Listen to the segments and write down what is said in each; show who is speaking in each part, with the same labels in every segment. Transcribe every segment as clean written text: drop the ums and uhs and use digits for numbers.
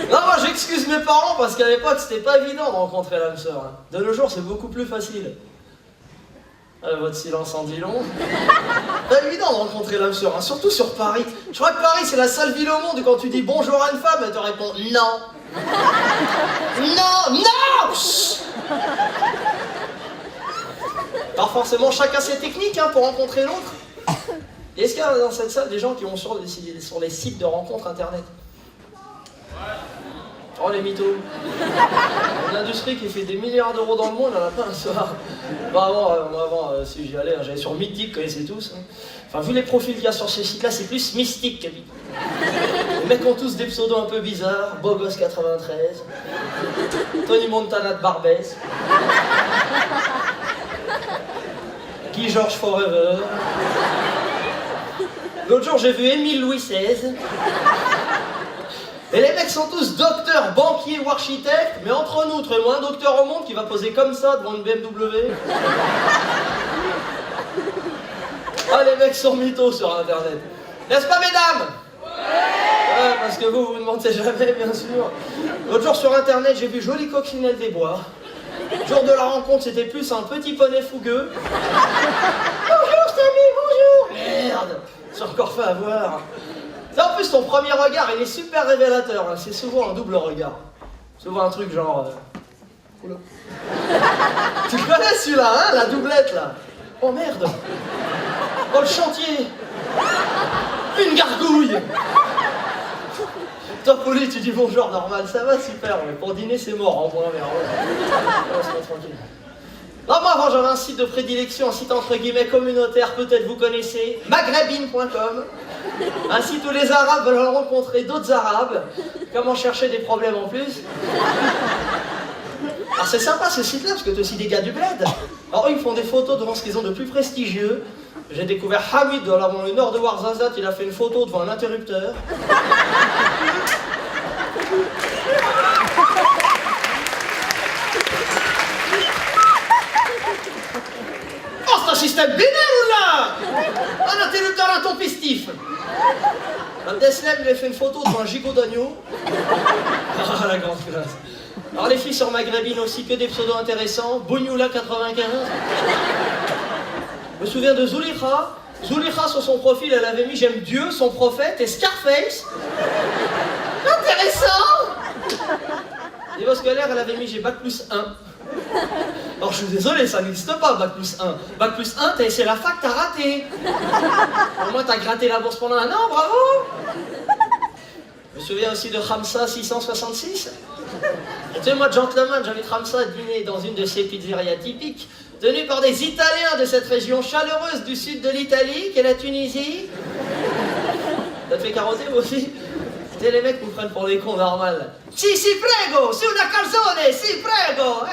Speaker 1: Non, moi j'excuse mes parents parce qu'à l'époque c'était pas évident de rencontrer l'âme sœur. Hein. De nos jours c'est beaucoup plus facile. Votre silence en dit long. Pas évident de rencontrer l'âme sœur, hein, surtout sur Paris. Je crois que Paris c'est la seule ville au monde où quand tu dis bonjour à une femme, elle te répond non. Non, non. Alors forcément chacun ses techniques hein, pour rencontrer l'autre. Et est-ce qu'il y a dans cette salle des gens qui vont sur les sites de rencontres internet? Oh les mythos. Une industrie qui fait des milliards d'euros dans le monde, on en a pas un soir. Bah avant si j'y allais, hein, j'allais sur Mythique, connaissez tous. Hein. Enfin vu les profils qu'il y a sur ces sites-là, c'est plus mystique qu'habitude. Les mecs ont tous des pseudos un peu bizarres. Bogos 93, Tony Montana de Barbès, Guy Georges Forever. L'autre jour j'ai vu Émile Louis XVI. Et les mecs sont tous docteurs, banquiers ou architectes, mais entre nous, trouvez-moi un docteur au monde qui va poser comme ça devant une BMW. Ah, les mecs sont mythos sur Internet. N'est-ce pas, mesdames? Ouais, parce que vous ne mentez jamais, bien sûr. L'autre jour sur Internet, j'ai vu Jolie Coccinelle des Bois. Le jour de la rencontre, c'était plus un petit poney fougueux. Bonjour, Samy, bonjour. Merde, j'ai encore fait avoir. En plus, ton premier regard, il est super révélateur. Hein. C'est souvent un double regard. Souvent un truc genre... Oula. Tu connais celui-là, hein, la doublette, là? Oh merde. Oh, le chantier. Une gargouille. Toi, Poli, tu dis bonjour, normal. Ça va, super. Mais pour dîner, c'est mort, en moins, mais on se met tranquille. Non, moi, avant, j'avais un site de prédilection, un site entre guillemets communautaire, peut-être vous connaissez, maghrébine.com. Un site où les Arabes veulent rencontrer d'autres Arabes. Comment chercher des problèmes en plus? Alors c'est sympa ce site-là, parce que t'as aussi des gars du bled. Alors eux, ils font des photos devant ce qu'ils ont de plus prestigieux. J'ai découvert Hamid dans le nord de Ouarzazate, il a fait une photo devant un interrupteur. Oh, c'est un système binaire ou là? Un interrupteur à ton pistif. Un Deslem, il a fait une photo devant un gigot d'agneau. Ah, la grande classe. Alors les filles sur Maghrébine aussi, que des pseudos intéressants. Bougnoula 95. Je me souviens de Zulika. Zulika, sur son profil, elle avait mis j'aime Dieu, son prophète et Scarface. Intéressant. Niveau scolaire, elle avait mis j'ai bac plus 1. Alors je suis désolé, ça n'existe pas, bac plus 1. Bac plus 1, c'est la fac, t'as raté. Au moins t'as gratté la bourse pendant 1 an, bravo. Je me souviens aussi de Ramsa 666. Et tu sais, moi, gentleman, j'invite Ramsa à dîner dans une de ces pizzerias typiques, tenues par des Italiens de cette région chaleureuse du sud de l'Italie, qu'est la Tunisie. Ça te fait carotter, vous aussi? Tu sais, les mecs nous prennent pour des cons normales. Si, prego, su una calzone, si, prego,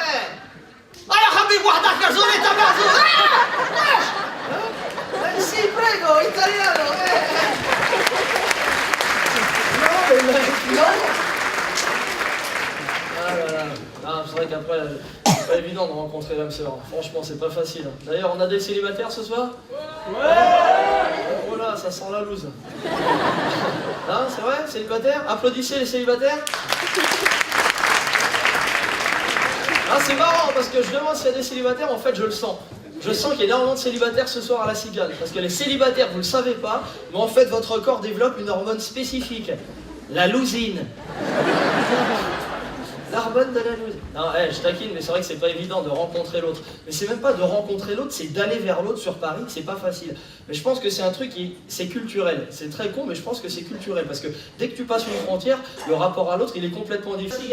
Speaker 1: Allora, fammi guardare calzonetta mezzo, si, prego, italiano, Non, les mecs, non. Ah là là. Ah, c'est vrai qu'après, c'est pas évident de rencontrer l'âme sœur. Franchement, c'est pas facile. D'ailleurs, on a des célibataires ce soir? Ouais. Oh là, ça sent la loose. Hein, c'est vrai, célibataire? Applaudissez les célibataires. Ah, c'est marrant parce que je demande s'il y a des célibataires, en fait, je le sens. Je sens qu'il y a énormément de célibataires ce soir à la Cigale. Parce que les célibataires, vous le savez pas, mais en fait, votre corps développe une hormone spécifique. La lousine. L'hormone de la lousine. Non, je taquine, mais c'est vrai que c'est pas évident de rencontrer l'autre. Mais c'est même pas de rencontrer l'autre, c'est d'aller vers l'autre sur Paris, c'est pas facile. Mais je pense que c'est un truc qui, c'est culturel. C'est très con, mais je pense que c'est culturel. Parce que dès que tu passes une frontière, le rapport à l'autre, il est complètement différent.